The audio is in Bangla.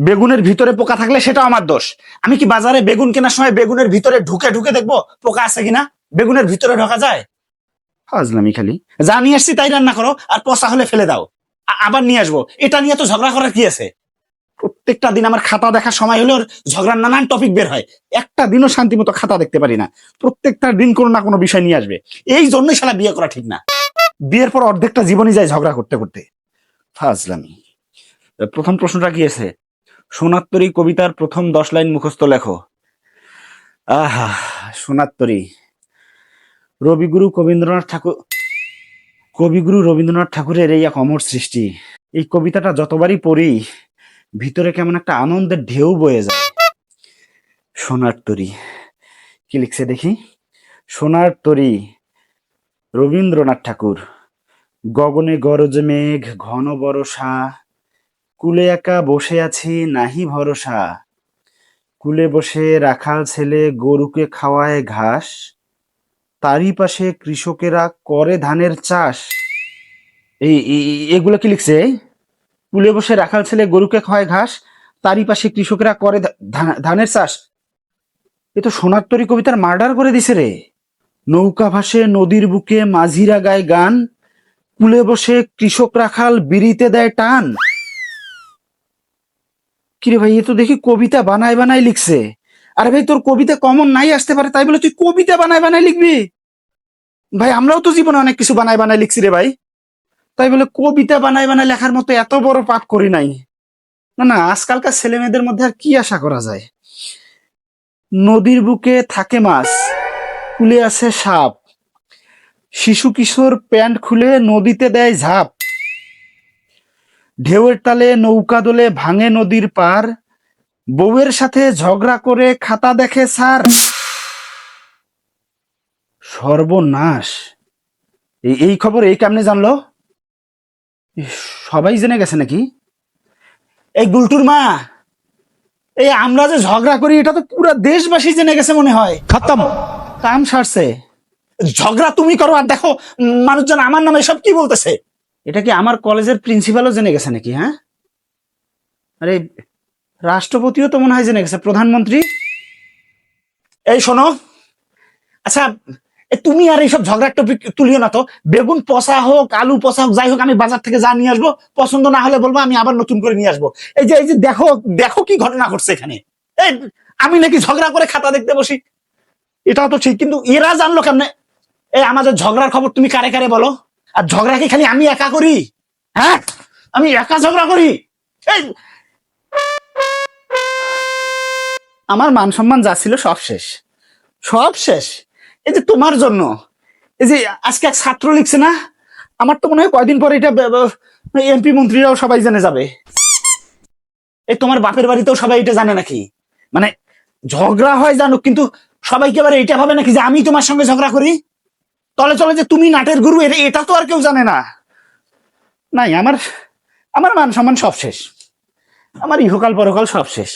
বেগুনের ভিতরে পোকা থাকলে সেটা আমার দোষ। আমি কি বাজারে বেগুন কেনার সময় বেগুনের ভিতরে ঢুকে ঢুকে দেখবো পোকা আছে কিনা? বেগুনের ভিতরে ঢোকা যায়? ফাজলামি খালি। যা নিয়ে আসছি তাই রান্না করো, আর পচা হলে ফেলে দাও। আবার নিয়ে আসবো, এটা নিয়ে তো ঝগড়া করার কি আছে? প্রত্যেকটা দিন আমার খাতা দেখার সময় হলে ওর ঝগড়ার নানান টপিক বের হয়। একটা দিনও শান্তি মতো খাতা দেখতে পারি না। প্রত্যেকটা দিন কোনো না কোনো বিষয় নিয়ে আসবে। এই জন্যই শালা বিয়ে করা ঠিক না। বিয়ের পর অর্ধেকটা জীবনই যায় ঝগড়া করতে করতে। ফাজলামি। প্রথম প্রশ্নটা কি আছে? সোনার তরী কবিতার প্রথম 10 লাইন মুখস্থ লেখো। আহা, সোনার তরী। রবিগুরু রবীন্দ্রনাথ ঠাকুর কবিগুরু রবীন্দ্রনাথ ঠাকুরের এই এক অমর সৃষ্টি। এই কবিতাটা যতবারই পড়ি ভিতরে কেমন একটা আনন্দের ঢেউ বয়ে যায়। সোনার তরী কি লিখছে দেখি? সোনার তরী, রবীন্দ্রনাথ ঠাকুর। গগনে গরজে মেঘ ঘন বরষা, কুলে একা বসে আছি নাহি ভরসা, কুলে বসে রাখাল ছেলে গরুকে খাওয়ায় ঘাস, তারই পাশে কৃষকেরা করে ধানের চাষ। এগুলো কি লিখছে? কুলে বসে রাখাল ছেলে গরুকে খাওয়ায় ঘাস, তারই পাশে কৃষকেরা করে ধানের চাষ। এ তো সোনার তরী কবিতার মার্ডার করে দিছে রে। নৌকা ভাসে নদীর বুকে মাঝিরা গায় গান, কুলে বসে কৃষক রাখাল বিড়িতে দেয় টান। কিরে ভাই, এ তো দেখি কবিতা বানায় বানায় লিখছে। আরে ভাই, তোর কবিতা কমন নাই আসতে পারে তাই বলে তুই কবিতা বানায় বানায় লিখবি? ভাই, আমরাও তো জীবনে অনেক কিছু বানায় বানায় লিখছি রে ভাই। তাই বলে কবিতা বানায় বানায় লেখার মতো এত বড় পাপ করি নাই। না না, আজকালকার ছেলে মেয়েদের মধ্যে আর কি আশা করা যায়? নদীর বুকে থাকে মাছ, কুলে আছে সাপ, শিশু কিশোর প্যান্ট খুলে নদীতে দেয় ঝাঁপ, ঢেউয়ের তালে নৌকা দোলে ভাঙে নদীর পার, বউয়ের সাথে ঝগড়া করে খাতা দেখে স্যার। সর্বনাশ! এই খবর এই কেমনে জানলো? ইস, সবাই জেনে গেছে নাকি? এই গুলটুর মা, এই আমরা যে ঝগড়া করি এটা তো পুরো দেশবাসী জেনে গেছে মনে হয়। খতম, কাম সারছে। ঝগড়া তুমি করো আর দেখো মানুষজন আমার নামে সব কি বলতেছে। এটা কি আমার কলেজের প্রিন্সিপালও জেনে গেছে নাকি? হ্যাঁ, আরে রাষ্ট্রপতিও তো মনে হয় জেনে গেছে, প্রধানমন্ত্রী। এই শোনো, আচ্ছা তুমি আর এইসব ঝগড়ার টপিক তুলিও না তো। বেগুন পচা হোক আলু পচা হোক যাই হোক, আমি বাজার থেকে যা নিয়ে আসবো, পছন্দ না হলে বলবো, আমি আবার নতুন করে নিয়ে আসবো। এই যে দেখো দেখো কি ঘটনা ঘটছে এখানে। এই আমি নাকি ঝগড়া করে খাতা দেখতে বসি, এটাও তো ঠিক, কিন্তু এরা জানলো কেমনে? এই আমাদের ঝগড়ার খবর তুমি কারে কারে বলো? আর ঝগড়া কি খালি আমি একা করি? হ্যাঁ, আমি একা ঝগড়া করি? এই আমার মান সম্মান যা ছিল সব শেষ, সব শেষ। এই যে তোমার জন্য, এই যে আজকে এক ছাত্র লিখছে না, আমার তো মনে হয় কয়দিন পরে এটা এমপি মন্ত্রীরাও সবাই জেনে যাবে। এই তোমার বাপের বাড়িতেও সবাই এটা জানে নাকি? মানে ঝগড়া হয় জানুক, কিন্তু সবাইকে এবার এটা ভাবে নাকি যে আমি তোমার সঙ্গে ঝগড়া করি? তলে চলে যে তুমি নাটের গুরু, এটা তো আর কেউ জানে না। নাই, আমার আমার মান সম্মান সব শেষ, আমার ইহকাল পরকাল সব শেষ।